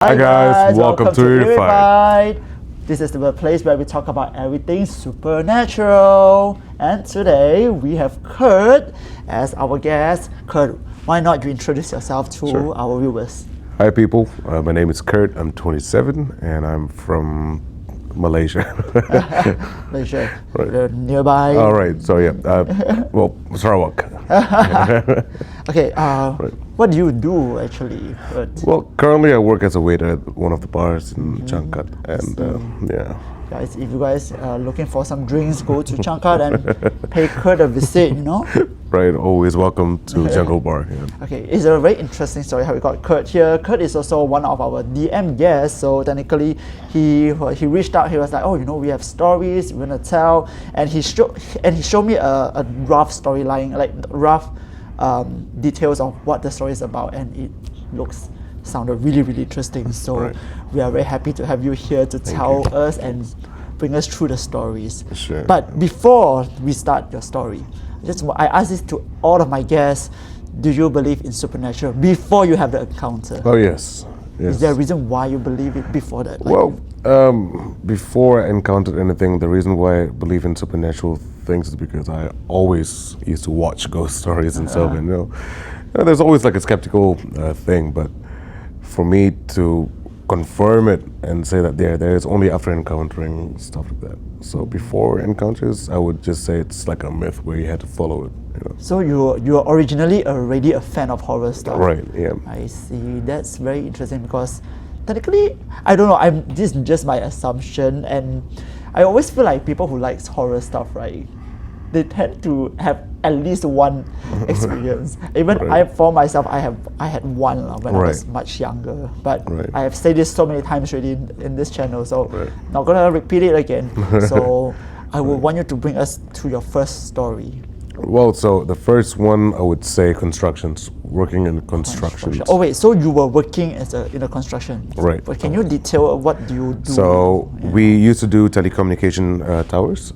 Hi guys, welcome to eerified. This is the place where we talk about everything supernatural. And today we have Kurt as our guest. Kurt, why not you introduce yourself to our viewers? Hi people, my name is Kurt, I'm 27 and I'm from Malaysia. Malaysia, Right. nearby. All right, so well, Sarawak. Okay, what do you do actually, Kurt? Well, currently I work as a waiter at one of the bars in Changkat, and Guys, if you guys are looking for some drinks, go to Changkat and pay Kurt a visit, Right, always welcome to Jungle Bar. Yeah. Okay, it's a very interesting story how we got Kurt here. Kurt is also one of our DM guests, so technically he reached out. He was like, we have stories we're gonna tell, and he showed me a rough storyline, like rough details of what the story is about, and it sounded really interesting. So we are very happy to have you here to tell us and bring us through the stories. Sure. But before we start your story, I ask this to all of my guests: do you believe in supernatural before you have the encounter? Oh yes. Is there a reason why you believe it before that? Well, before I encountered anything, the reason why I believe in supernatural things is because I always used to watch ghost stories and stuff, and there's always like a skeptical thing, but for me to confirm it and say that there is only after encountering stuff like that. So before encounters, I would just say it's like a myth where you had to follow it. So you are originally already a fan of horror stuff. Right. Yeah. I see. That's very interesting because technically, I don't know. This is just my assumption, and I always feel like people who likes horror stuff, right? They tend to have at least one experience. Even for myself, I had one when I was much younger. But I have said this so many times already in this channel, so not gonna repeat it again. So I would want you to bring us to your first story. Well, so the first one I would say constructions, working in construction. Oh wait, so you were working in a construction? Right. But can you detail what do you do? So we used to do telecommunication towers.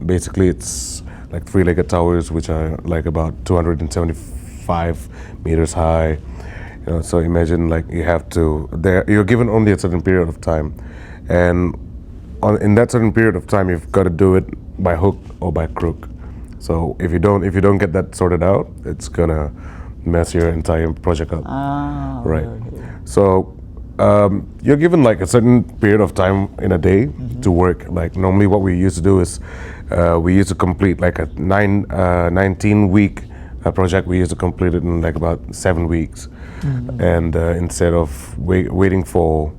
Basically, it's like three-legged towers, which are like about 275 meters high. So imagine like you're given only a certain period of time, and in that certain period of time, you've got to do it by hook or by crook. So if you don't get that sorted out, it's gonna mess your entire project up. Right. Okay. So you're given like a certain period of time in a day to work. Like normally, what we used to do is we used to complete like a 19-week project. We used to complete it in like about 7 weeks, and instead of waiting for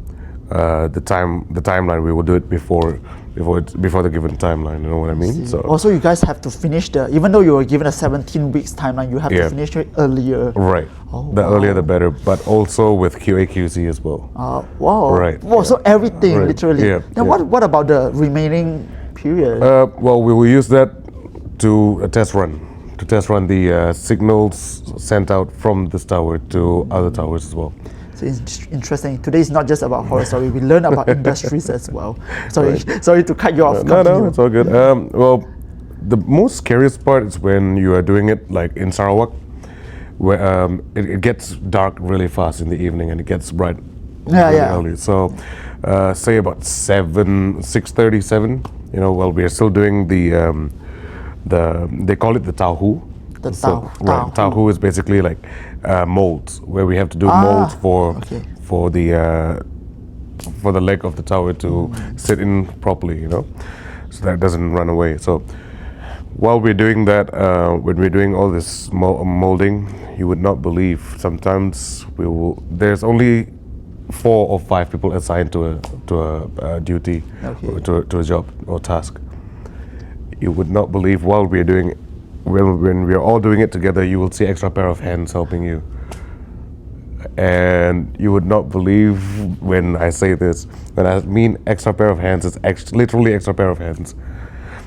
the timeline, we will do it before the given timeline. You know what I mean? So also, you guys have to finish even though you were given a 17 weeks timeline, you have to finish it earlier. Right. Earlier the better, but also with QA/QC as well. Wow. Right. Wow. So everything literally. Yeah. Now what about the remaining period? Well, we will use that to test run the signals sent out from this tower to other towers as well. So it's interesting. Today is not just about horror story. We learn about industries as well. Sorry to cut you off. No, it's all good. Well, the most scariest part is when you are doing it like in Sarawak, where it gets dark really fast in the evening and it gets bright really early. So say about 6:37. While we are still doing they call it the tauhu. Tauhu is basically like molds, where we have to do molds for the leg of the tower to sit in properly, so that it doesn't run away. So while we're doing that, when we're doing all this molding, you would not believe sometimes there's only 4 or 5 people assigned to a duty, to a job or task. You would not believe when we're all doing it together, you will see extra pair of hands helping you. And you would not believe when I say this. When I mean extra pair of hands, it's literally extra pair of hands.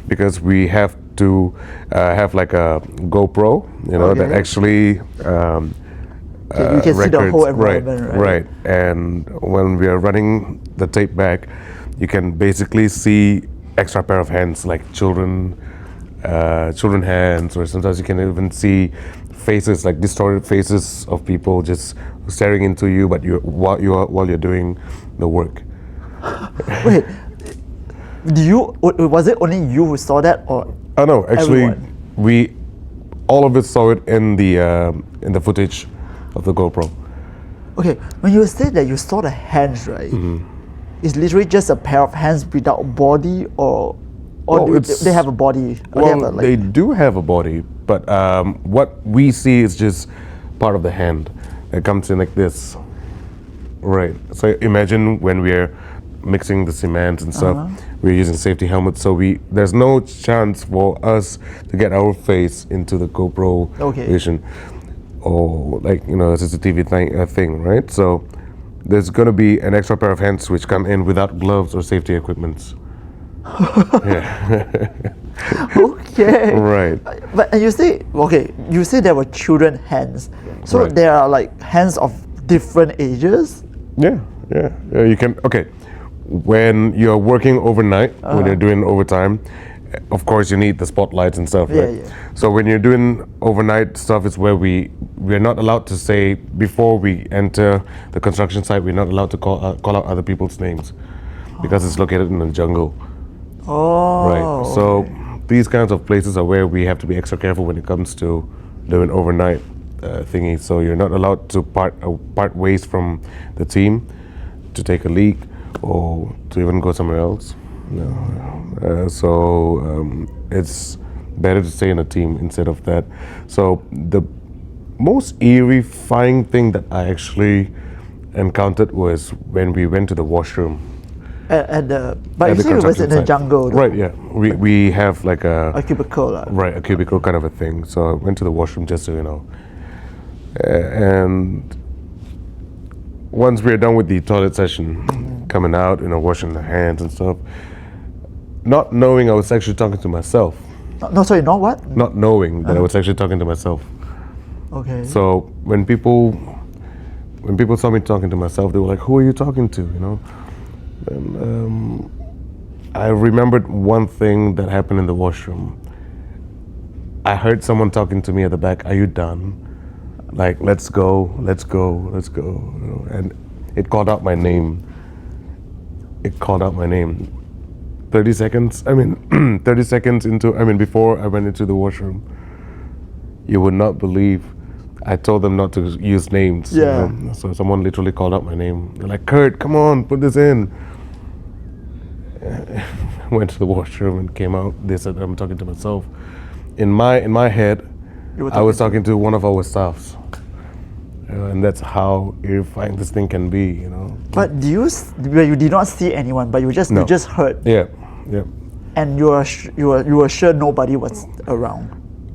Because we have to have like a GoPro, that actually you can see the whole environment, right. And when we are running the tape back, you can basically see extra pair of hands, like children hands, or sometimes you can even see faces, like distorted faces of people just staring into you, but while you're doing the work. Wait, was it only you who saw that, or Oh no, actually, everyone? all of us saw it in the footage of the GoPro. Okay, when you say that you saw the hands, right? It's literally just a pair of hands without body, or Well, they have a body? Or they have Well, a, they do have a body, but what we see is just part of the hand. It comes in like this. Right. So imagine when we're mixing the cement and stuff, we're using safety helmets, so there's no chance for us to get our face into the GoPro Okay. vision, or like CCTV thing, right? So there's gonna be an extra pair of hands which come in without gloves or safety equipments. Yeah. Okay. Right. But you say there were children hands. So Right. there are like hands of different ages? Yeah. You can. Okay. When you're working overnight, when you're doing overtime, of course you need the spotlights and stuff, right? Yeah. So when you're doing overnight stuff, is where we're not allowed to say, before we enter the construction site, we're not allowed to call out other people's names, because it's located in the jungle. Oh. Right. So these kinds of places are where we have to be extra careful when it comes to doing overnight thingy. So you're not allowed to part ways from the team to take a leak or to even go somewhere else. No. It's better to stay in a team instead of that. So the most eerifying thing that I actually encountered was when we went to the washroom. But at you the said it was construction in the site. jungle, though. Right, yeah. We have like A cubicle. right, a cubicle kind of a thing. So I went to the washroom just to, and once we're done with the toilet session, coming out, washing the hands and stuff, not knowing I was actually talking to myself. No, sorry, not what? Not knowing that I was actually talking to myself. Okay. So when people saw me talking to myself, they were like, "Who are you talking to?" And I remembered one thing that happened in the washroom. I heard someone talking to me at the back. "Are you done? Like, let's go. And it called out my name. 30 seconds. 30 seconds before I went into the washroom. You would not believe. I told them not to use names. Yeah. So someone literally called out my name. They're like, "Kurt, come on, put this in." Went to the washroom and came out. They said I'm talking to myself. In my head, I was talking to one of our staffs. And that's how eerifying this thing can be, But you did not see anyone, but you just heard, Yeah. and you were sure nobody was around.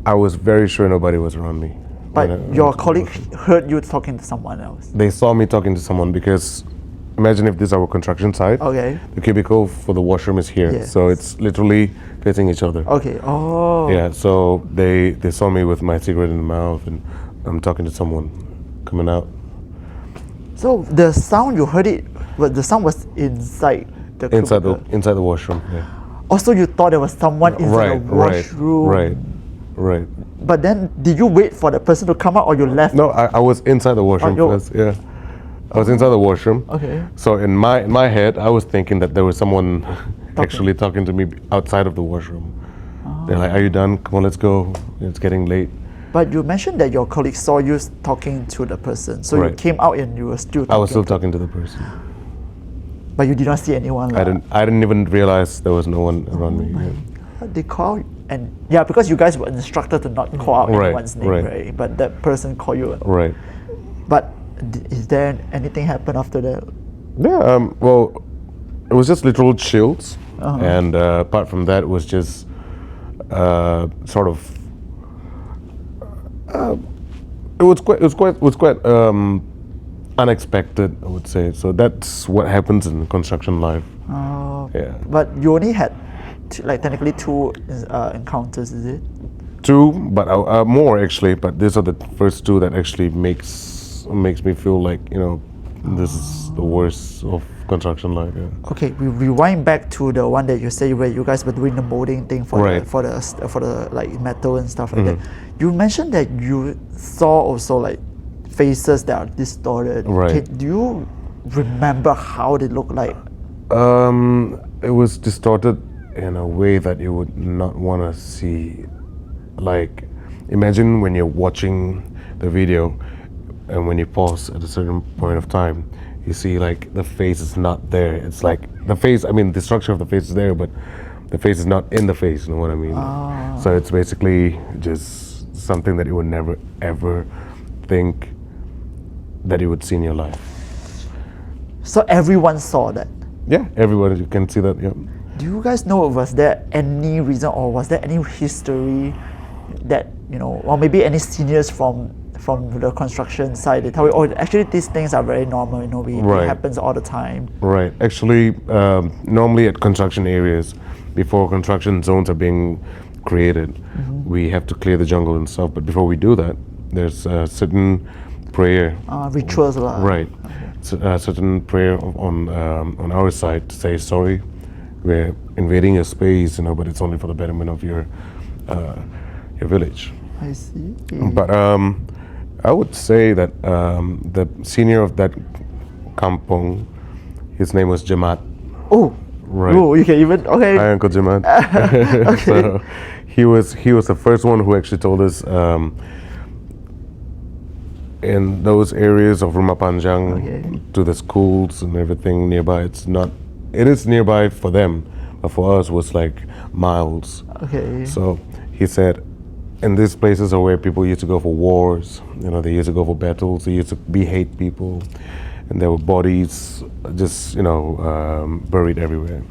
I was very sure nobody was around me. But when I your went to the colleague washroom. heard you talking to someone else. They saw me talking to someone, because imagine if this is our construction site. Okay. The cubicle for the washroom is here. Yes. So it's literally facing each other. Okay. Oh. Yeah, so they saw me with my cigarette in the mouth, and I'm talking to someone coming out. So the sound you heard the sound was inside the cubicle. Inside the washroom. Yeah. Also, you thought there was someone inside the washroom. Right. But then, did you wait for the person to come out, or you left? No, I was inside the washroom you- first. Yeah, I was inside the washroom. Okay. So in my head, I was thinking that there was someone actually talking to me outside of the washroom. They're like, "Are you done? Come on, let's go. It's getting late." But you mentioned that your colleague saw you talking to the person, so you Right. came out and you were still talking. I was still talking to the person. But you did not see anyone. I didn't even realize there was no one around me. Yeah. They call and because you guys were instructed to not call out Right, anyone's name, right. right? But that person called you. Right. But is there anything happen after that? Yeah. Well, it was just literal chills, and apart from that, it was just sort of. It was quite unexpected, I would say. So that's what happens in construction life. Oh. Yeah. But you only had technically two encounters, is it? Two, but more actually. But these are the first two that actually makes me feel like This is the worst of construction like. Okay, we rewind back to the one that you say where you guys were doing the molding thing for Right. for the like metal and stuff like that. You mentioned that you saw also like faces that are distorted. Right. Do you remember how they look like? It was distorted in a way that you would not want to see. Like, imagine when you're watching the video and when you pause at a certain point of time, you see like the face is not there. It's like the face, I mean, the structure of the face is there, but the face is not in the face, you know what I mean? So it's basically just something that you would never ever think that you would see in your life. So everyone saw that. Yeah, everyone, you can see that, yeah. Do you guys know, was there any reason or was there any history that, you know, or maybe any seniors from the construction side, they tell you, oh, actually these things are very normal, you know, it happens all the time? Right. Actually, normally at construction areas, before construction zones are being created, we have to clear the jungle and stuff. But before we do that, there's a certain prayer. Rituals. Right. Certain prayer on our side to say sorry. We're invading your space, you know, but it's only for the betterment of your village. I see. But I would say that the senior of that kampong, his name was Jamat. Oh, right. Oh, you can even Hi, Uncle Jamat. So he was the first one who actually told us in those areas of Rumah Panjang to the schools and everything nearby. It is nearby for them, but for us was like miles. Okay. So he said, and these places are where people used to go for wars. You know, they used to go for battles. They used to hate people, and there were bodies just, you know, buried everywhere.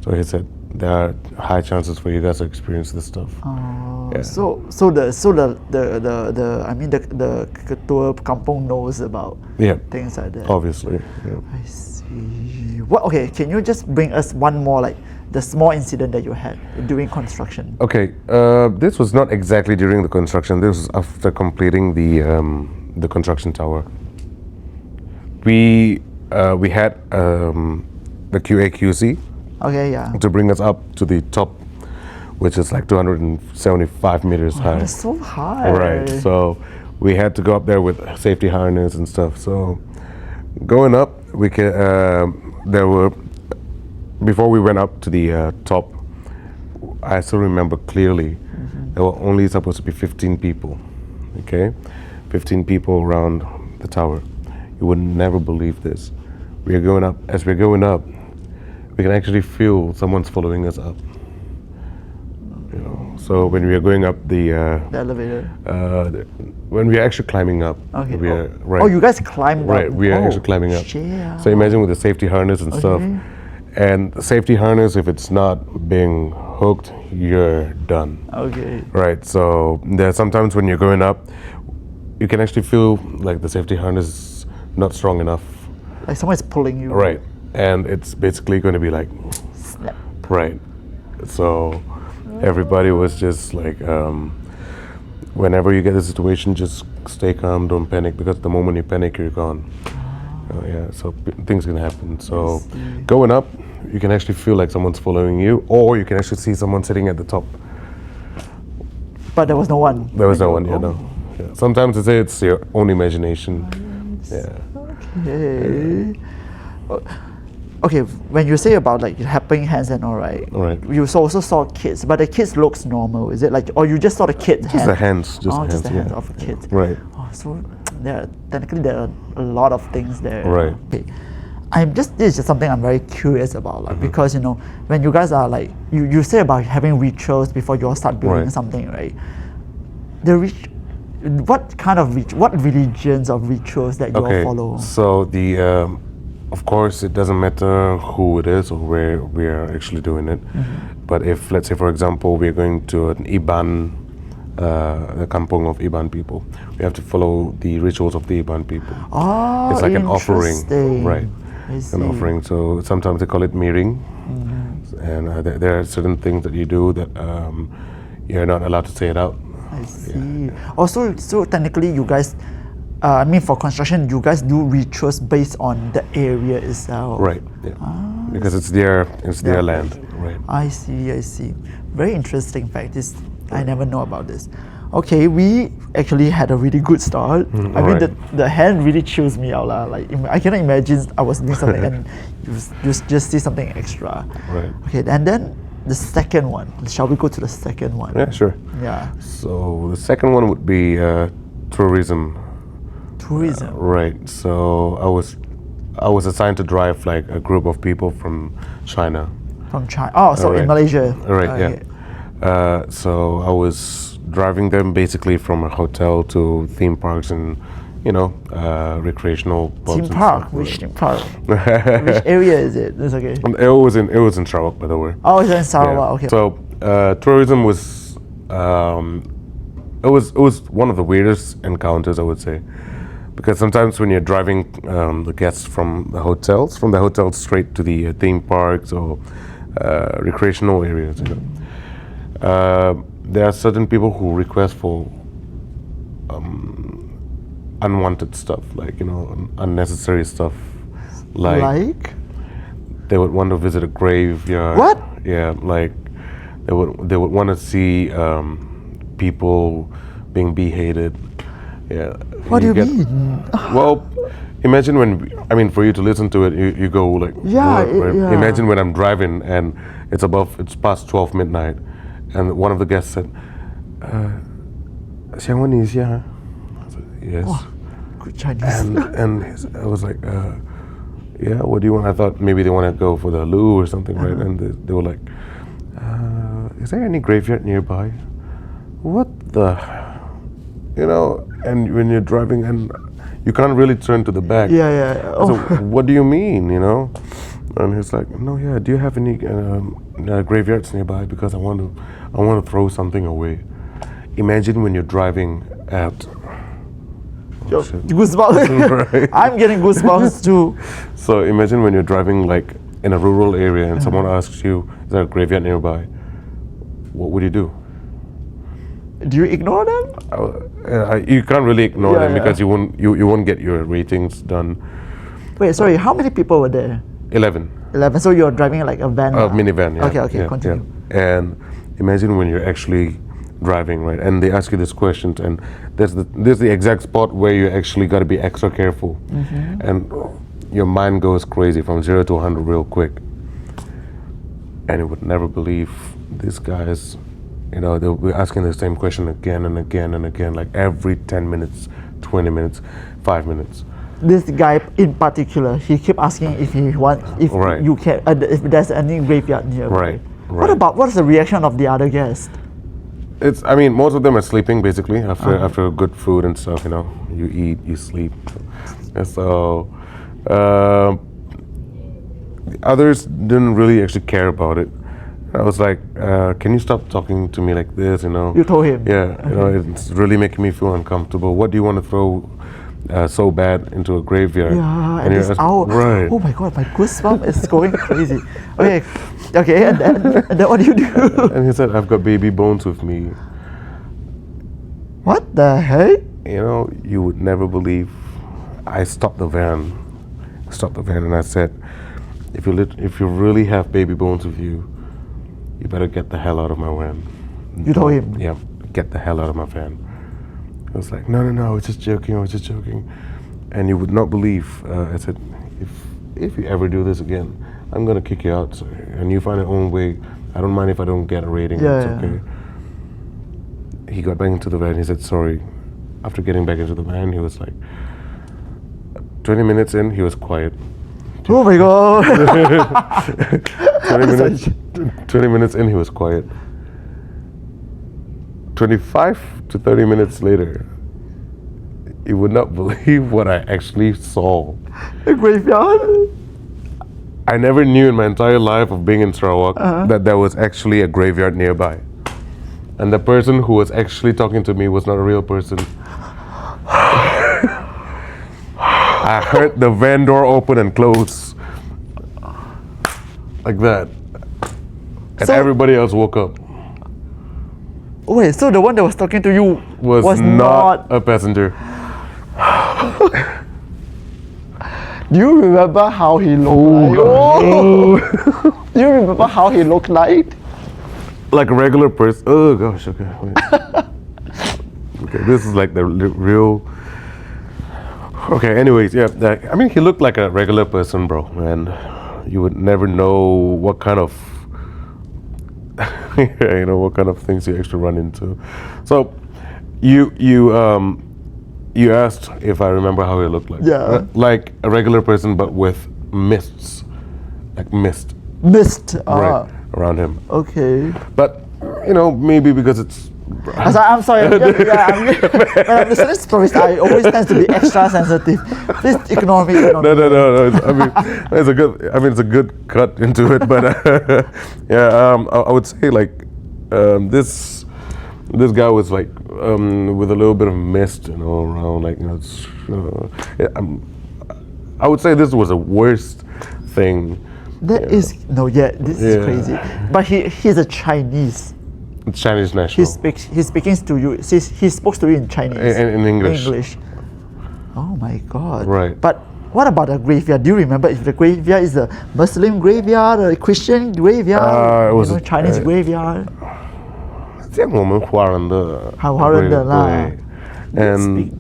So he said there are high chances for you guys to experience this stuff. Yeah. So the I mean the ketua kampung knows about things like that. Obviously. Yeah. I see. What? Okay, can you just bring us one more, like the small incident that you had during construction? Okay, this was not exactly during the construction. This was after completing the construction tower. We had the QA/QC Okay, yeah. to bring us up to the top, which is like 275 meters high. That's so high. Right. So we had to go up there with safety harness and stuff. So going up, we can. There were, before we went up to the top, I still remember clearly. There were only supposed to be 15 people. Okay, 15 people around the tower. You would never believe this. We are going up. As we're going up, we can actually feel someone's following us up. You know, so when we are going up the elevator. When we are actually climbing up, Okay. we are, right. Oh, you guys climbed Right, up. we are actually climbing up. Yeah. So imagine with the safety harness and stuff. And the safety harness, if it's not being hooked, you're done. Okay. Right, so there are sometimes when you're going up, you can actually feel like the safety harness is not strong enough. Like someone's pulling you. Right, and it's basically going to be like, Snap. right. So everybody was just like, whenever you get a situation, just stay calm, don't panic, because the moment you panic, you're gone. Yeah, so things can happen. So going up, you can actually feel like someone's following you, or you can actually see someone sitting at the top. But there was no one. There was no one, you know. Yeah. Sometimes they say it's your own imagination. Yeah. Okay. Okay, when you say about like helping hands and all right, you also saw kids, but the kids looks normal, is it like, or you just saw the kid Just the hands, just the hands yeah. of a kid. Right. Oh, so technically there are a lot of things there. Right. Okay. This is just something I'm very curious about, like, because you know, when you guys are like, you say about having rituals before you all start building something, right? What religions or rituals that you all follow? So the of course, it doesn't matter who it is or where we are actually doing it. But if, let's say, for example, we're going to an Iban, the kampong of Iban people, we have to follow the rituals of the Iban people. Oh, it's like an offering, right? I see. An offering. So sometimes they call it miring, and there are certain things that you do that you're not allowed to say it out. I see. Also, so technically, you guys I mean, for construction, you guys do rituals based on the area itself. Right. Yeah. Because it's their Yeah. land. Right. I see. Very interesting fact. I never know about this. Okay, we actually had a really good start. I mean, Right. the hand really chills me out. Like, I cannot imagine I was doing something and you just see something extra. Right. Okay, and then the second one. Shall we go to the second one? Yeah. Sure. Yeah. So the second one would be tourism. Tourism. Right. So I was assigned to drive like a group of people from China. From China. Oh, so in Right. Malaysia. Right. Okay. Yeah. So I was driving them basically from a hotel to theme parks and recreational pubs Theme and park. stuff. Which theme park? Which area is it? It's okay. It was in Sarawak, by the way. Oh, it's in Sarawak. Yeah. Okay. So tourism was it was one of the weirdest encounters, I would say, because sometimes when you're driving the guests from the hotels straight to the theme parks or recreational areas, there are certain people who request for unwanted stuff, like unnecessary stuff, like they would want to visit a graveyard. What? Yeah, like they would want to see people being beheaded. Yeah. What do you mean? Well, imagine for you to listen to it, you go like, Yeah, what, right? yeah. Imagine when I'm driving and it's past 12 midnight, and one of the guests said, 想问你一下. I said, yes. Good Chinese. I was like, yeah, what do you want? I thought maybe they want to go for the loo or something, right? And they were like, is there any graveyard nearby? What the, and when you're driving and you can't really turn to the back. Yeah. So Oh. what do you mean, And he's like, no, yeah, do you have any graveyards nearby? Because I want to throw something away. Imagine when you're driving at... Yo, shit. goosebumps. Right. I'm getting goosebumps too. So imagine when you're driving like in a rural area and someone asks you, is there a graveyard nearby? What would you do? Do you ignore them? You can't really ignore Yeah, them yeah. because you won't get your ratings done. Wait, sorry. How many people were there? 11. 11. So you're driving like a van. A lah. minivan, yeah. Okay, yeah, continue. yeah. And imagine when you're actually driving, right? And they ask you this question, and there's the exact spot where you actually got to be extra careful, and your mind goes crazy from 0 to 100 real quick. And you would never believe these guys, they'll be asking the same question again and again and again, like every 10 minutes, 20 minutes, 5 minutes. This guy in particular, he kept asking if Right. you can, if there's any graveyard nearby. Right. What's the reaction of the other guests? Most of them are sleeping basically after good food and stuff. You eat, you sleep. And so others didn't really actually care about it. I was like, can you stop talking to me like this? You told him. Yeah, it's really making me feel uncomfortable. What do you want to throw so bad into a graveyard? Yeah, and you're this asking- hour. Right. Oh my god, my goosebump is going crazy. Okay, and then what do you do? And he said, I've got baby bones with me. What the heck? You would never believe. I stopped the van, and I said, if you really have baby bones with you, you better get the hell out of my van. You told him? Yeah, get the hell out of my van. I was like, no, I was just joking. And you would not believe. I said, if you ever do this again, I'm gonna kick you out, sir. And you find your own way. I don't mind if I don't get a rating. Yeah, It's yeah. okay. He got back into the van. He said sorry. After getting back into the van, he was like, 20 minutes in, he was quiet. Oh my god. 20 minutes in, he was quiet. 25 to 30 minutes later, you would not believe what I actually saw. A graveyard? I never knew in my entire life of being in Sarawak that there was actually a graveyard nearby. And the person who was actually talking to me was not a real person. I heard the van door open and close. Like that. And So- everybody else woke up. Wait, so the one that was talking to you Was not a passenger. Do you remember how he looked like? Do you remember how he looked like? Like a regular person. Oh gosh, okay. Wait. Okay, this is like the real. Okay, anyways, yeah. I mean, he looked like a regular person, bro, and you would never know what kind of, what kind of things you actually run into. So, you asked if I remember how he looked like. Yeah. Like a regular person, but with mists, like mist, Mist. right, around him. Okay. But maybe because it's. I'm sorry. When I'm listening to stories, I always tend to be extra sensitive. Please ignore me. No. It's a good cut into it, but I would say like this guy was like with a little bit of mist, around, like I would say this was the worst thing. This is crazy. But he's a Chinese. Chinese national. He's speaking to you. He spoke to you in Chinese. In English. English. Oh my God. Right. But what about the graveyard? Do you remember if the graveyard is a Muslim graveyard or a Christian graveyard? It was Chinese graveyard. 这样我们华人的。华人的啦。对。And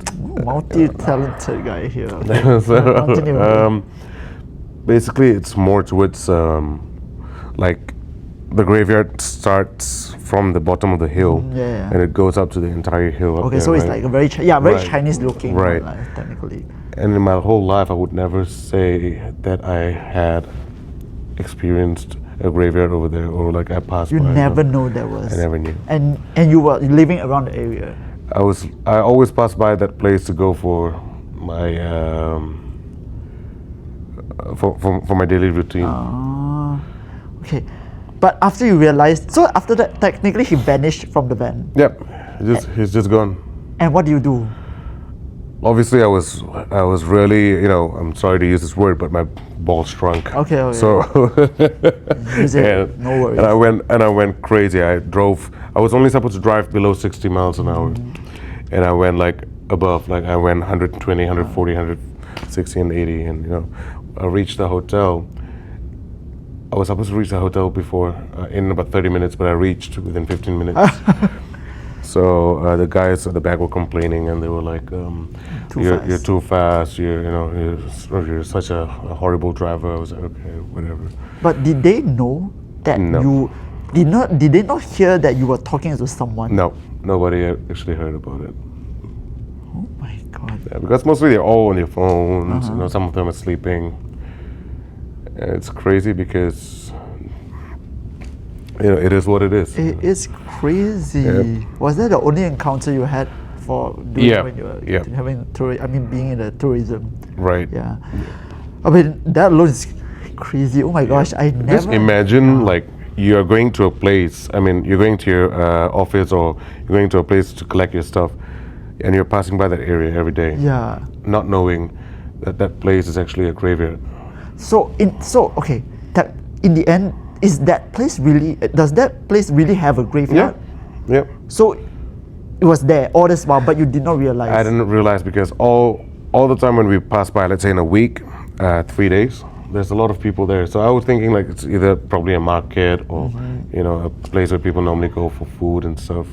multi-talented guy here. Basically, it's more towards like the graveyard starts from the bottom of the hill, and it goes up to the entire hill. Okay, so it's like a very Chinese looking, right? Technically. And in my whole life, I would never say that I had experienced a graveyard over there, or like I passed by. You never know there was. I never knew. And you were living around the area. I always passed by that place to go for my for my daily routine. Okay. But after you realized, so after that, technically he vanished from the van. Yep, he's just gone. And what do you do? Obviously, I was really, I'm sorry to use this word, but my balls shrunk. Okay. So, no worries. And I went crazy. I was only supposed to drive below 60 miles an hour, and I went like above, like I went 120, 140, 160, and 80, and I reached the hotel. I was supposed to reach the hotel before in about 30 minutes, but I reached within 15 minutes. So the guys at the back were complaining, and they were like, "You're too fast. You're such a horrible driver." I was like, "Okay, whatever." But did they know that you did not? Did they not hear that you were talking to someone? No, nobody actually heard about it. Oh my God! Yeah, because mostly they're all on their phones. Some of them are sleeping. And it's crazy because it is what it is. It is crazy. Yep. Was that the only encounter you had for doing when you were having being in the tourism? Right. Yeah. I mean, that alone is crazy. Oh my gosh, I never. Just imagine like you are going to a place. I mean, you're going to your office, or you're going to a place to collect your stuff, and you're passing by that area every day. Yeah. Not knowing that place is actually a graveyard. Okay, that in the end, does that place really have a graveyard? Yeah. So it was there all this while, but you did not realize. I didn't realize because all the time when we pass by, let's say in a week, 3 days, there's a lot of people there. So I was thinking like it's either probably a market or a place where people normally go for food and stuff.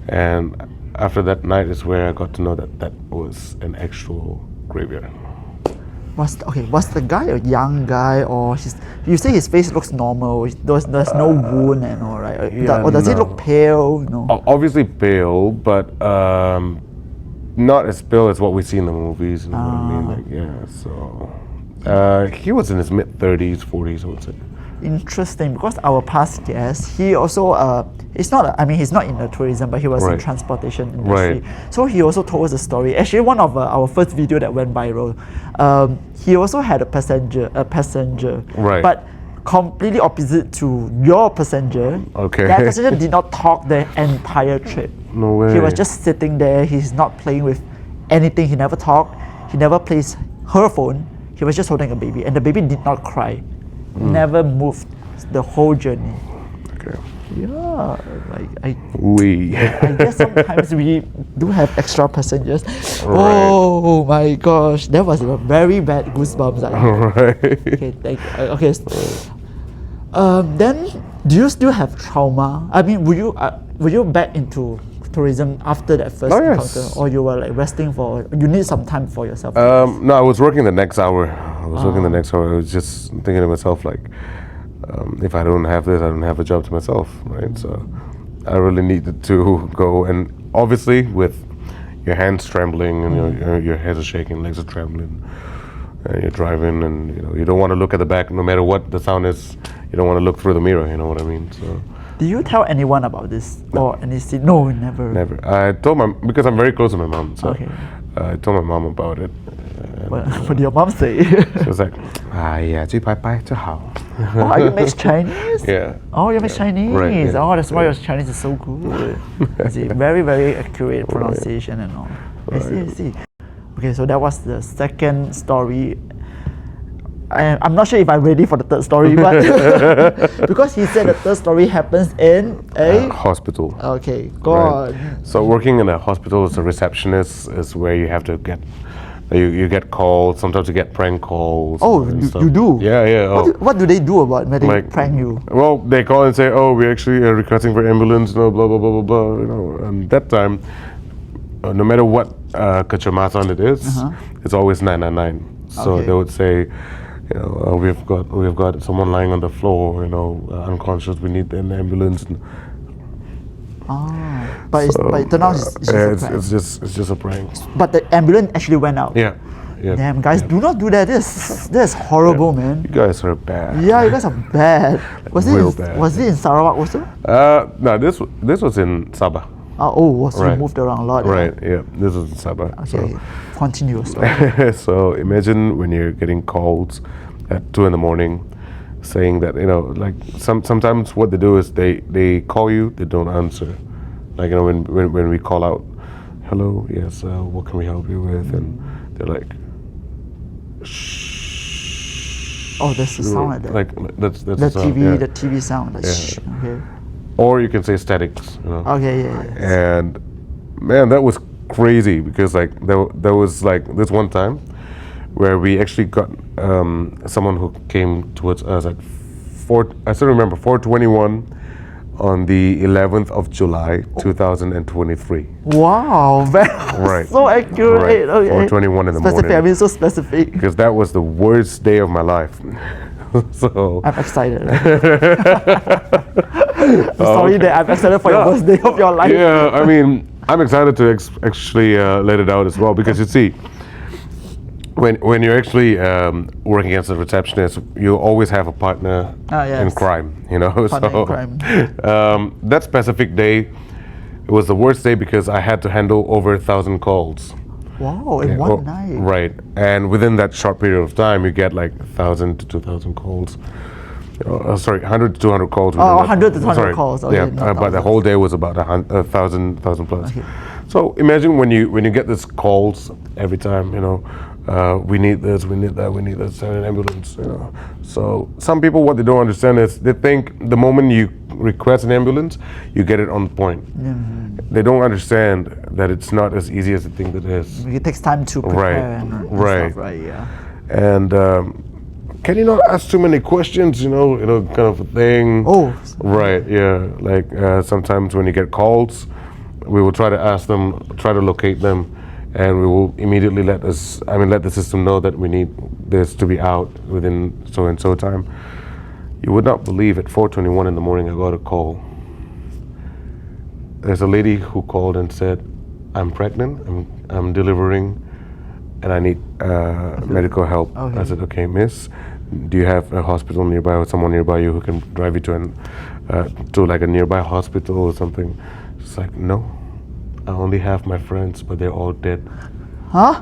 And after that night is where I got to know that was an actual graveyard. Was the guy a young guy, or you say his face looks normal? There's no wound and all, right? Or does he look pale? No. Obviously pale, but not as pale as what we see in the movies. You know what I mean? Like, so he was in his mid-30s, 40s, I would say. Interesting, because our past guest, he also he's not in the tourism, but he was in transportation industry. Right. So he also told us a story. Actually, one of our first video that went viral. He also had a passenger, right? But completely opposite to your passenger. Okay. That passenger did not talk the entire trip. No way. He was just sitting there. He's not playing with anything. He never talked. He never plays her phone. He was just holding a baby, and the baby did not cry. Never moved the whole journey. Okay. Yeah, like I We. guess sometimes we do have extra passengers. Right. Oh my gosh, that was a very bad goosebumps. Right. Okay, okay. Then do you still have trauma? I mean, were you back into tourism after that first Oh, encounter, yes. or you were like resting for? You need some time for yourself. No, I was working the next hour. I was working the next hour. I was just thinking to myself, like, if I don't have this, I don't have a job to myself, right? So I really needed to go. And obviously, with your hands trembling and your head is shaking, legs are trembling, and you're driving, and you don't want to look at the back, no matter what the sound is. You don't want to look through the mirror. You know what I mean? So. Do you tell anyone about this or any scene? No, never. Never. I told because I'm very close to my mom, so Okay. I told my mom about it. What did your mom say? She was like, yeah, 去拜拜就好. Oh, are you mixed Chinese? Yeah. Oh, you're mixed Chinese. Right, yeah. Oh, that's why your Chinese is so good. I see. Very, very accurate pronunciation and all. I see. Okay, so that was the second story. I'm not sure if I'm ready for the third story, but because he said the third story happens in a Hospital. Okay, go on. So working in a hospital as a receptionist is where you have to get, you get calls. Sometimes you get prank calls. Oh, and stuff. you do? Yeah, yeah. What do they do about when they prank you? Well, they call and say, oh, we actually are requesting for ambulance, blah blah blah blah blah. And that time, no matter what kacamatan it is, it's always 999. So Okay. they would say, we've got someone lying on the floor, unconscious. We need an ambulance. But it turned out it's just a prank. It's just a prank. But the ambulance actually went out. Yeah. Damn, guys, do not do that. This horrible, man. You guys are bad. Yeah, you guys are bad. Was Real it? bad. Was it in Sarawak also? No, this was in Sabah. You moved around a lot. Right. Yeah, this was in Sabah. Okay, continue. So imagine when you're getting calls at 2 a.m. saying that like sometimes what they do is they call you, they don't answer. Like when we call out, hello, yes, what can we help you with? And they're like, shh. Oh, that's the sound like that. Like that's The the sound, TV, yeah. the TV sound. Like, Yeah. shh. Okay. Or you can say statics. Okay. Yeah. And man, that was crazy because like there was like this one time where we actually got someone who came towards us at I still remember 4:21 on the 11th of July 2023. Wow, Right. so accurate. Right. Okay. 4:21 in the Specific. morning. I mean, so specific. Because that was the worst day of my life. So I'm excited. Sorry that I'm excited for your worst day of your life. yeah, I mean, I'm excited to actually let it out as well because you see, when you're actually working as a receptionist, you always have a partner in Yes. crime. Partner in crime. That specific day, it was the worst day because I had to handle over 1,000 calls. Wow, in one night. Right, and within that short period of time, you get like 1,000 to 2,000 calls. 100 to 200 calls. 100 to 200 calls. Okay, yeah, not but the thousands. whole day was about 1,000 plus. Okay. So imagine when you get these calls every time. We need this, we need that, we need that, send an ambulance. So some people, what they don't understand is they think the moment you request an ambulance, you get it on point. They don't understand that it's not as easy as they think it is. It takes time to prepare and stuff, right? Yeah. And can you not ask too many questions? Kind of a thing. Oh. Right. Yeah. Like sometimes when you get calls, we will try to ask them, try to locate them, and we will immediately let the system know that we need this to be out within so and so time. You would not believe at 4:21 in the morning I got a call. There's a lady who called and said, I'm pregnant, I'm delivering, and I need medical help. Okay. I said, okay, miss, do you have a hospital nearby or someone nearby you who can drive you to like a nearby hospital or something? She's like, no, I only have my friends, but they're all dead. Huh?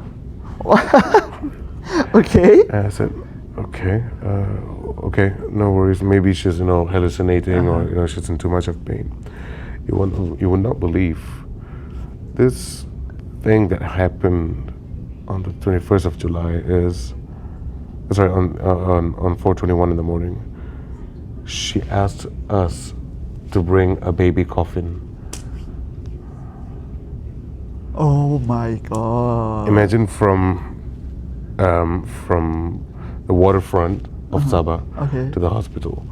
Okay. And I said, okay, no worries. Maybe she's hallucinating or she's in too much of pain. You would not believe this thing that happened on the 21st of July on 4:21 in the morning. She asked us to bring a baby coffin. Oh my god. Imagine from the waterfront of Sabah Okay. to the hospital.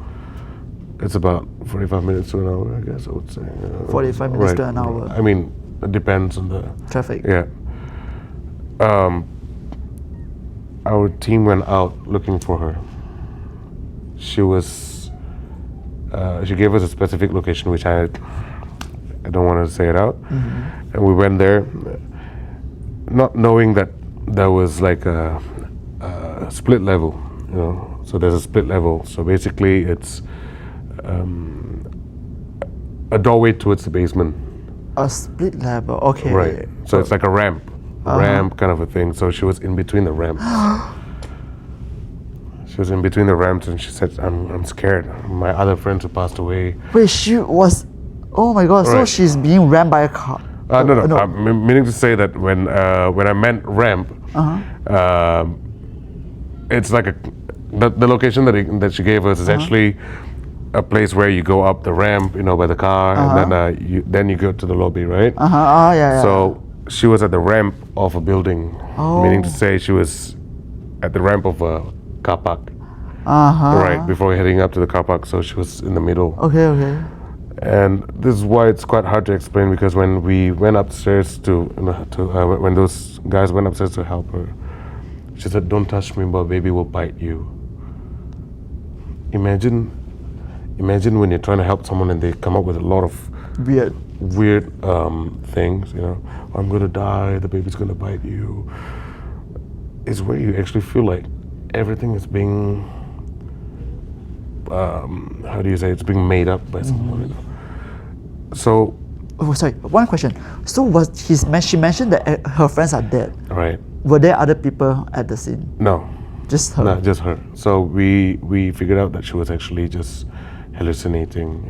It's about 45 minutes to an hour, I guess I would say. 45 minutes to an hour. I mean, it depends on the Traffic. yeah. Our team went out looking for her. She was. She gave us a specific location, which I don't want to say it out. And we went there, not knowing that there was like a split level, you know. So there's a split level. So basically, it's a doorway towards the basement. A split level. Okay. Right. So it's like a ramp kind of a thing. So she was in between the ramps. She was in between the ramps, and she said, "I'm scared. My other friends who passed away." Wait, she was. Oh my god! So Right. she's being rammed by a car. No. no. I'm meaning to say that when I meant ramp, it's like the location that she gave us is actually a place where you go up the ramp, you know, by the car, and then you go to the lobby, right? Oh yeah. So she was at the ramp of a building, meaning to say she was at the ramp of a car park, right before heading up to the car park. So she was in the middle. Okay. And this is why it's quite hard to explain, because when we went upstairs when those guys went upstairs to help her, she said, "Don't touch me, but baby will bite you." Imagine when you're trying to help someone and they come up with a lot of weird things, you know. "I'm gonna die, the baby's gonna bite you." It's where you actually feel like everything is being how do you say, it's being made up by someone, you know. So Oh, sorry. One question. So she mentioned that her friends are dead. right. Were there other people at the scene? No, Just her. no, just her. So we figured out that she was actually just hallucinating,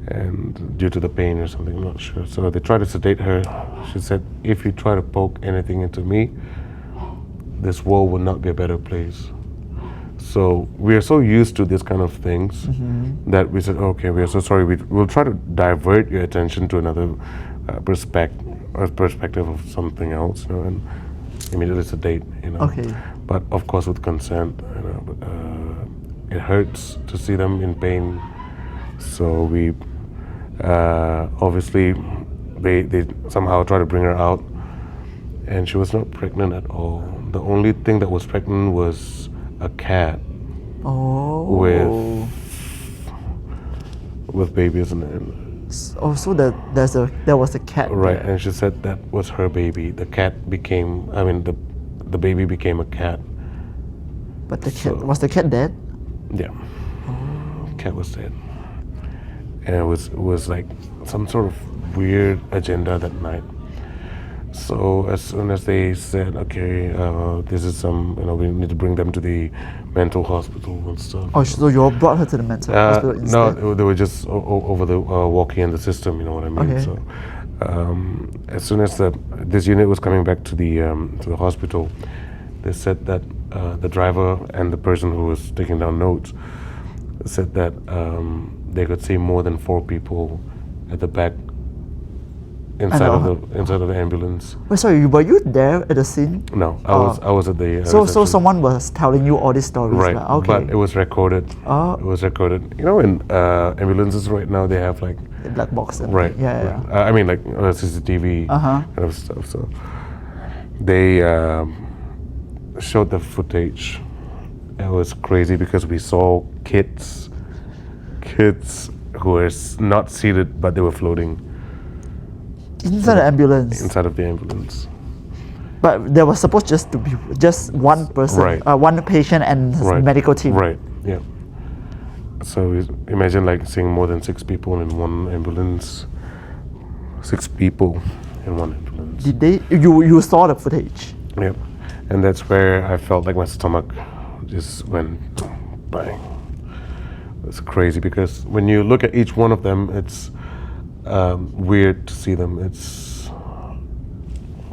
and due to the pain or something, I'm not sure. So they tried to sedate her. She said, "If you try to poke anything into me, this world will not be a better place." So we are so used to this kind of things that we said, "Okay, we are so sorry. We'll try to divert your attention to another perspective of something else, you know, and immediately sedate, you know." Okay. But of course with consent, you know. But, it hurts to see them in pain. So we obviously they somehow try to bring her out, and she was not pregnant at all. The only thing that was pregnant was a cat with babies in it. Oh, so there was a cat. Right, there. and she said that was her baby. The cat became, the baby became a cat. But was the cat dead? Yeah, cat was dead, and it was like some sort of weird agenda that night. So as soon as they said, "Okay, this is we need to bring them to the mental hospital and stuff." Oh, so you all brought her to the mental hospital instead? No, they were just over the walking in the system. You know what I mean? Okay. So as soon as this unit was coming back to the hospital, they said that the driver and the person who was taking down notes said that they could see more than 4 people at the back inside of the ambulance. Wait, sorry, were you there at the scene? No, I was at the So reception. someone was telling you all these stories, Right, lah. Okay. but it was recorded. It was recorded. You know, in ambulances right now they have like The black box. And right. Yeah. I mean, like CCTV kind of stuff. So they showed the footage. It was crazy because we saw kids who were not seated, but they were floating Inside the ambulance. inside of the ambulance. But there was supposed just to be just one person, Right. one patient and his Right. medical team. Right. Yeah. So imagine like seeing more than 6 people in one ambulance. 6 people in one ambulance. Did they? You saw the footage? Yep. And that's where I felt like my stomach just went bang. It's crazy because when you look at each one of them, it's weird to see them. It's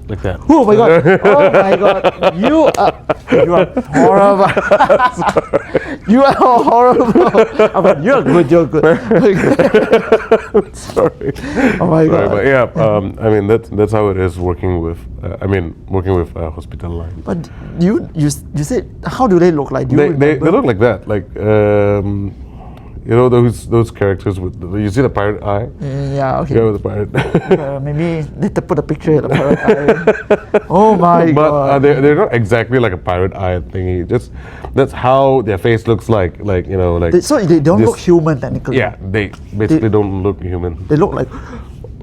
like that. Oh my god! Oh my god! You are horrible. You are horrible. But you're good. You're good. Sorry. Oh my Sorry, god! but yeah, I mean that's how it is working with. Working with hospital line. But you said, how do they look like? Do you They remember? look like that, like you know those characters with you see the pirate eye. Yeah. Okay. Yeah, with the pirate. Maybe later put a picture of the pirate eye. Oh my But god! they're not exactly like a pirate eye thingy. Just that's how their face looks like you know like. So they don't this- look human technically. Yeah, they basically don't look human. They look like.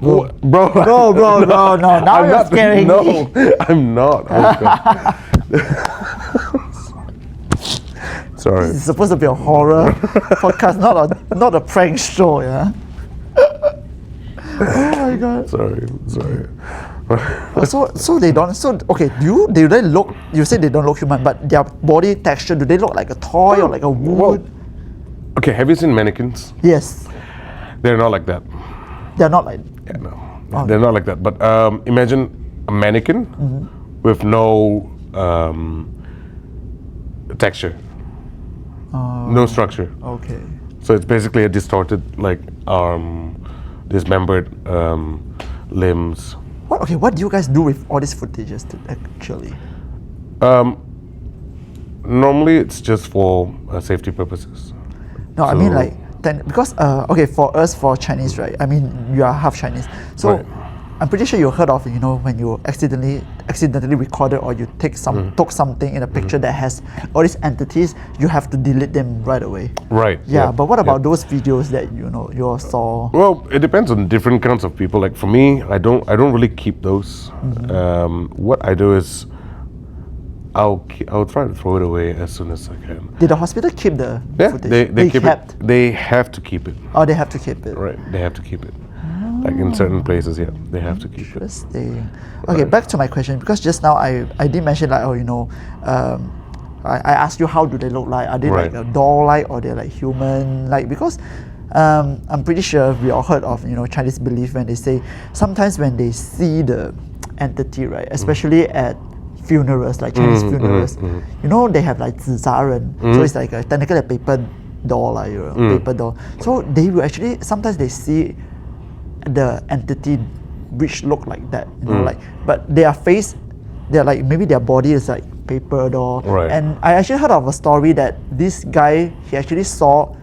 Bro, Bro, no. Now you're scaring no, me. I'm not. Oh, God. Sorry. It's supposed to be a horror podcast, not a prank show, yeah. Oh my god. Sorry. So they don't. So okay. Do they look? You said they don't look human, but their body texture, do they look like a toy or like a wood? Okay, have you seen mannequins? Yes. They're not like that. They're not like. Yeah, no. Oh. They're not like that. But imagine a mannequin with no texture, no structure. Okay. So it's basically a distorted, like dismembered limbs. What do you guys do with all these footages actually? Normally, it's just for safety purposes. No, I mean So- like because okay, for us, for Chinese, right? I mean, you are half Chinese, so Right. I'm pretty sure you heard of, you know, when you accidentally recorded or you took something in a picture that has all these entities, you have to delete them right away. Right. Yeah, but what about yeah. those videos that you all saw? Well, it depends on different kinds of people. Like for me, I don't really keep those. What I do is I'll try to throw it away as soon as I can. Did the hospital keep the Yeah, footage? they keep kept. it. They have to keep it. Oh, they have to keep it. Right, they have to keep it. Like in certain places, yeah, they have to keep it. Interesting. Okay, back to my question, because just now I did mention like, I asked you how do they look like? Are they like Right. a doll-like or they're like human? Like because I'm pretty sure we all heard of Chinese belief when they say sometimes when they see the entity, right, especially at funerals, like Chinese funerals, they have like 纸扎人, so it's like technically a paper doll, like paper doll. So they will actually sometimes they see the entity which look like that, like, but their face, they're like maybe their body is like paper doll. Right. And I actually heard of a story that this guy, he actually saw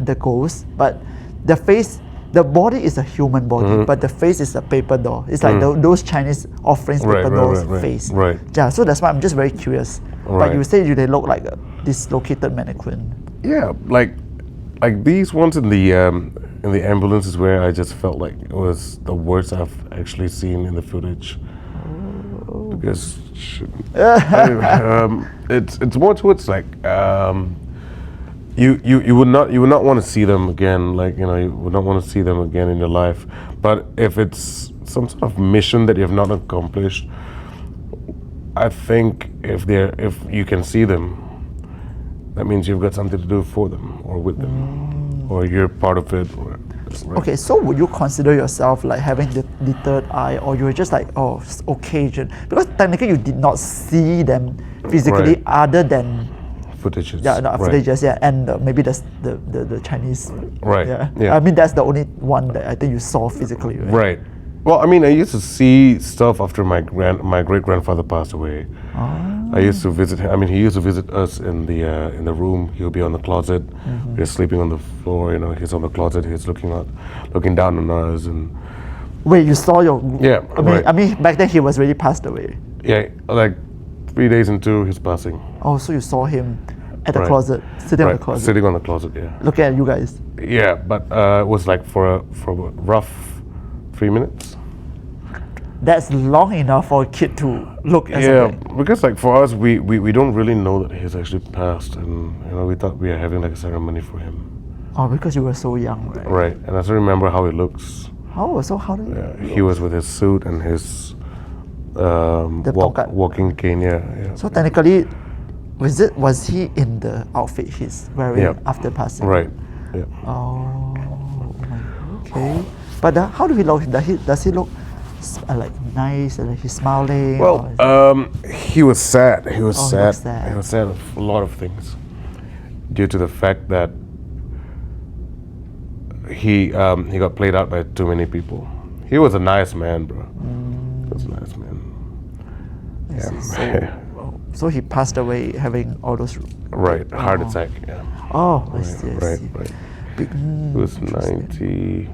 the ghost, but the face, the body is a human body, but the face is a paper doll. It's like those Chinese offerings paper dolls face. Right. Yeah, so that's why I'm just very curious. But Right. you say they look like a dislocated mannequin. Yeah, like these ones in the ambulance is where I just felt like it was the worst I've actually seen in the footage. Because it's more towards like you would not want to see them again. Like you would not want to see them again in your life. But if it's some sort of mission that you have not accomplished, I think if you can see them, that means you've got something to do for them or with them, or you're part of it. Right. Okay, so would you consider yourself like having the third eye, or you were just like, oh, occasion? Because technically you did not see them physically, Right. other than Footages. footages, yeah, and maybe the Chinese. Right, Yeah. yeah. I mean that's the only one that I think you saw physically, right? Right. Well, I mean, I used to see stuff after my great grandfather passed away. I used to visit him. I mean, he used to visit us in the room. He'll be on the closet. We're sleeping on the floor. He's on the closet. He's looking down on us, and Wait, you saw your? Yeah, right. I mean back then he was already passed away. yeah, like 3 days into his passing. Oh, so you saw him at the Right. closet, sitting on Right, the closet, sitting on the closet. Yeah, looking at you guys. yeah, but it was like for a rough 3 minutes. That's long enough for a kid to look at Yeah, something. because like for us, we don't really know that he's actually passed, and we thought we were having like a ceremony for him. Oh, because you were so young, right? Right, and I still remember how he looks. Oh, so how do you? He was with his suit and his tongkat. walking cane. Yeah. So technically, was he in the outfit he's wearing Yeah. after passing? Right. Yeah. Oh, my God. Okay. But how do he look? Does he look like nice, like he's smiling? Well, he was sad. He was Oh, he sad. was sad. He was sad of a lot of things, due to the fact that he got played out by too many people. He was a nice man, bro. He was a nice man. Yeah. So he passed away having all those. Right, heart attack. Yeah. Oh, I see. I Right, see. right. Big, He was 93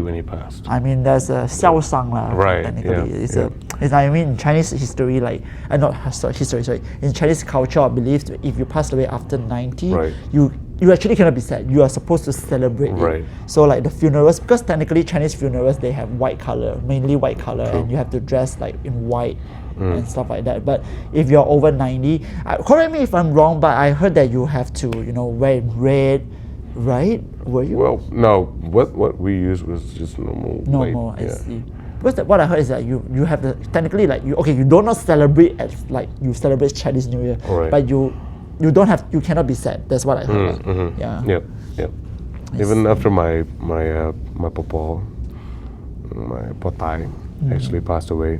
when he passed. I mean, there's a 孝丧 lah. Right, Technically, yeah, it's yeah. it's I mean, in Chinese history, like, not history. Sorry, in Chinese culture, I believe if you passed away after 90, Right. you actually cannot be sad. You are supposed to celebrate Right. it. So like the funerals, because technically Chinese funerals they have white color, mainly white color, and you have to dress like in white. And stuff like that. But if you're over 90, correct me if I'm wrong, but I heard that you have to, wear red, right? Were you? Well, no. What we used was just normal. Normal, white, I yeah. see. Because what I heard is that you have to technically like you do not celebrate as like you celebrate Chinese New Year, Right. but you cannot be sad. That's what I heard. Yeah. Yep. Even after my papa, my potai, actually passed away.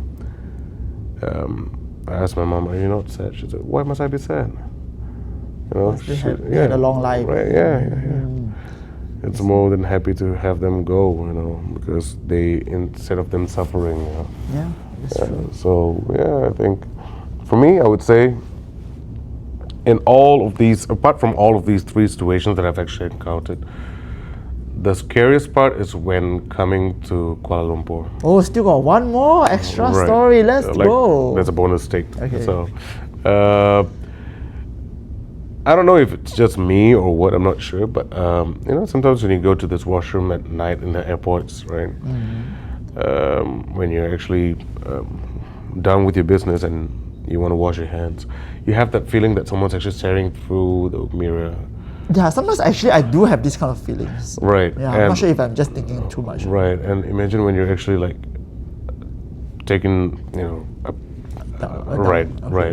I asked my mom, "Are you not sad?" She said, "Why must I be sad?" They had a long life. Right? Yeah. It's more than happy to have them go, because they, instead of them suffering. Yeah, that's true. So I think, for me, I would say, in all of these, apart from all of these three situations that I've actually encountered, the scariest part is when coming to Kuala Lumpur. Oh, still got one more extra Right. story. Let's go. There's a bonus take. Okay. So, I don't know if it's just me or what. I'm not sure, but sometimes when you go to this washroom at night in the airports, right? When you're actually done with your business and you want to wash your hands, you have that feeling that someone's actually staring through the mirror. Yeah, sometimes actually I do have these kind of feelings. Right. Yeah, I'm not sure if I'm just thinking too much. Right, and imagine when you're actually like taking, right,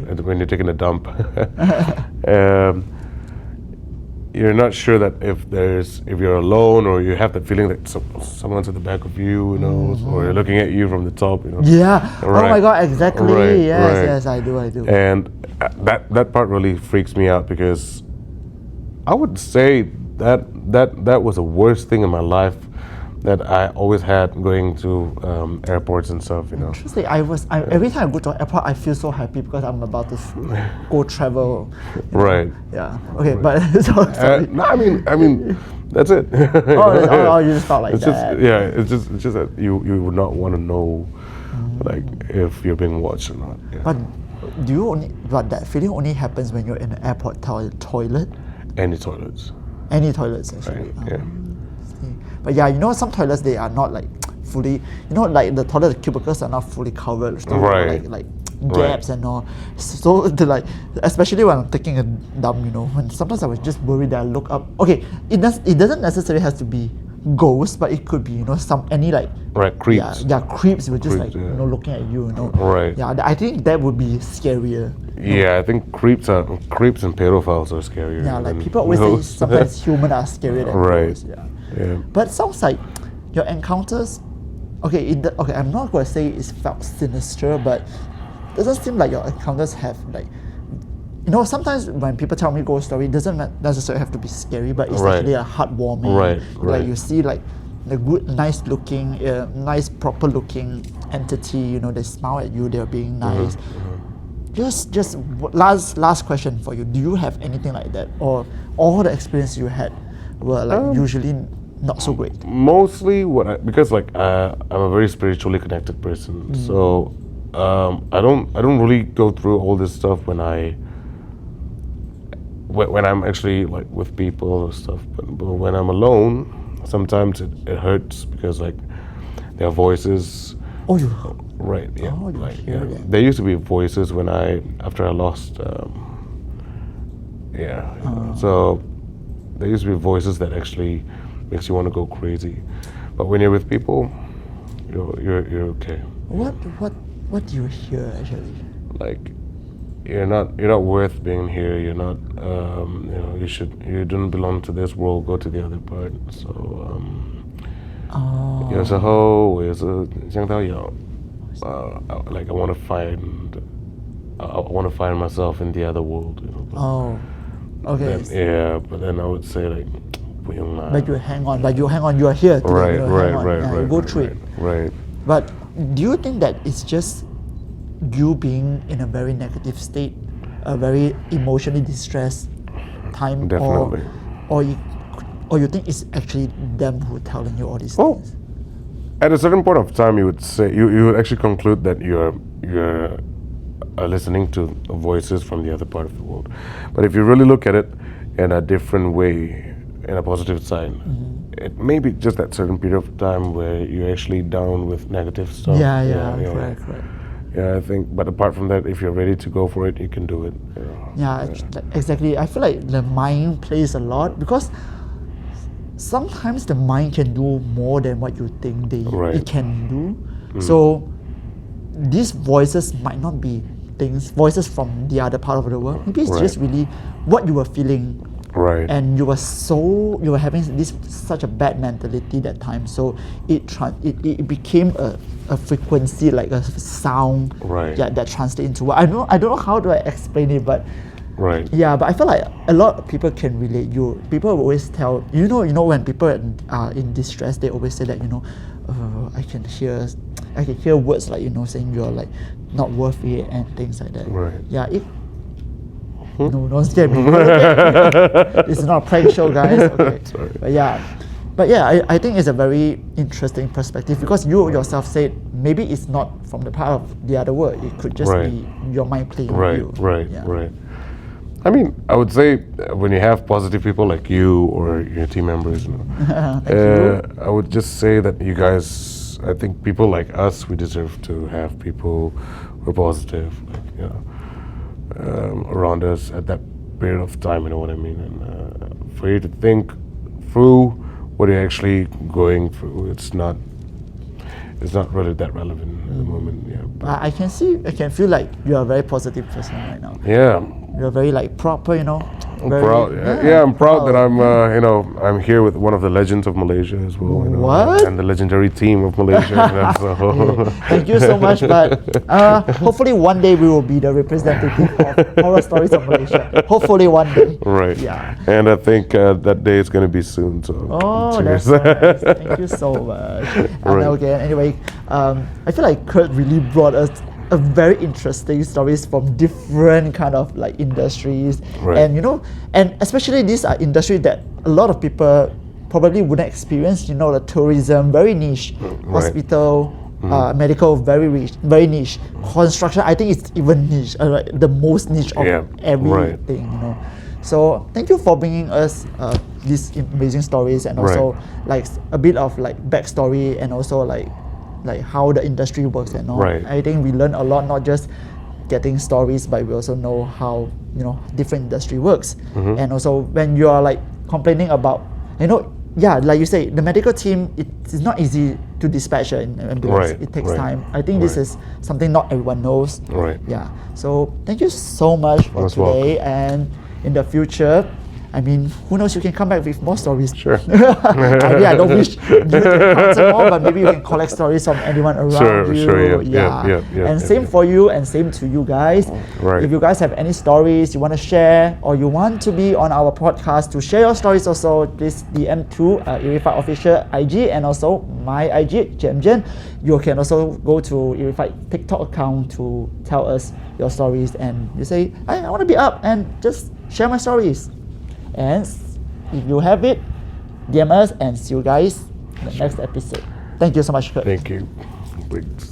and when you're taking a dump, you're not sure that if you're alone or you have that feeling that someone's at the back of you, or you're looking at you from the top, Yeah. Right. Oh my God, exactly. Right, Yes, right. yes, I do. And that part really freaks me out, because I would say that was the worst thing in my life that I always had going to airports and stuff, Interesting. Every time I go to an airport, I feel so happy because I'm about to go travel. Right. Yeah. Okay, but sorry. No, I mean, that's it. You just felt like it's that. It's just that you would not want to know, like, if you're being watched or not. Yeah. But that feeling only happens when you're in an airport toilet. Any toilets. Any toilets actually. Right. Yeah. But yeah, some toilets they are not like fully, like the toilet cubicles are not fully covered. So Right. Like gaps and all. So especially when I'm taking a dump, when sometimes I was just worried that I look up. Okay, it doesn't necessarily have to be ghosts, but it could be any like creeps. Yeah, creeps were just Creeps, like yeah. looking at you. Right. Yeah, I think that would be scarier. Yeah, I think creeps and pedophiles are scarier. Yeah, like than people always say ghosts. sometimes humans are scarier than Right. ghosts. Yeah. Yeah. But it sounds like your encounters. Okay, I'm not going to say it's felt sinister, but it doesn't seem like your encounters have like. Sometimes when people tell me ghost story, it doesn't necessarily have to be scary, but it's Right. actually a heartwarming. Right. Like you see like the good, nice looking, nice proper looking entity. They smile at you. They're being nice. Just last question for you. Do you have anything like that, or all the experience you had were like usually not so great? Mostly because I'm a very spiritually connected person, so I don't really go through all this stuff when I'm actually like with people or stuff. But when I'm alone, sometimes it hurts because like there are voices. Oh, you. Right. Yeah. Oh, you hear them. There used to be voices after I lost. So there used to be voices that actually makes you want to go crazy, but when you're with people, you're okay. What do you hear actually? Like you're not worth being here. You're not. You don't belong to this world. Go to the other part. So. 哦有时候我有时候想到有，like I want to find myself in the other world, you know. But Oh, okay. then, yeah, but then I would say like 不用啦。 But you hang on. You are here today. Right, you know, right, hang on. right, Yeah, you right, go right, through it. right. But do you think that it's just you being in a very negative state, a very emotionally distressed time, Definitely. or you think it's actually them who are telling you all these Oh. things? At a certain point of time, you would say you would actually conclude that you're listening to voices from the other part of the world. But if you really look at it in a different way, in a positive side, it may be just that certain period of time where you're actually down with negative stuff. Correct. Yeah, I think. But apart from that, if you're ready to go for it, you can do it. You know. Yeah, exactly. I feel like the mind plays a lot because sometimes the mind can do more than what you think Right. it can do. So these voices might not be voices from the other part of the world. Maybe it's just really what you were feeling, Right. and you were having such a bad mentality that time. So it became a frequency, like a sound, Right. that translates into what I don't know how do I explain it, but Right. yeah, but I feel like a lot of people can relate. People will always tell you know when people are in distress, they always say that I can hear words like saying you're like not worth it and things like that. Right. Yeah. No, don't scare me. This is not a prank show, guys. Okay. Sorry. But yeah, I think it's a very interesting perspective because you yourself said maybe it's not from the part of the other world. It could just Right. be your mind playing Right, with you. right, Yeah. right. I mean, I would say when you have positive people like you or your team members, I would just say that you guys, I think people like us, we deserve to have people who are positive, like, around us at that period of time. You know what I mean? And for you to think through what you're actually going through, it's not really that relevant at the moment. Yeah. But I can feel like you are a very positive person right now. yeah. You're very like proper, I'm very- proud. Yeah, I'm proud that I'm here with one of the legends of Malaysia as well. What? And the legendary team of Malaysia. So. Thank you so much, but hopefully one day we will be the representative of horror stories of Malaysia. Hopefully one day. Right. Yeah. And I think that day is going to be soon. So. Oh, cheers. that's nice. Thank you so much. Right. Okay, anyway, I feel like Kurt really brought us a very interesting stories from different kind of like industries, Right. and and especially these are industries that a lot of people probably wouldn't experience. The tourism, very niche, hospital, medical, very niche, construction. I think it's even niche, the most niche of everything. So thank you for bringing us these amazing stories and also like a bit of like backstory and also like how the industry works and all. Right. I think we learn a lot, not just getting stories, but we also know how different industry works. And also when you are like complaining about like you say, the medical team, it's not easy to dispatch an ambulance. Right, It takes right, time. I think this right. is something not everyone knows. Right. Yeah. So thank you so much for Most today, and in the future, I mean, who knows, you can come back with more stories. Sure. I mean, I don't wish you to come some more, but maybe you can collect stories from anyone around you. Sure, yeah. And same for you and same to you guys. Right. If you guys have any stories you want to share or you want to be on our podcast to share your stories also, please DM to eerified official IG and also my IG, Jen. You can also go to eerified TikTok account to tell us your stories and you say, I want to be up and just share my stories. And if you have it, DM us and see you guys in the next episode. Thank you so much, Kurt. Thank you. Thanks.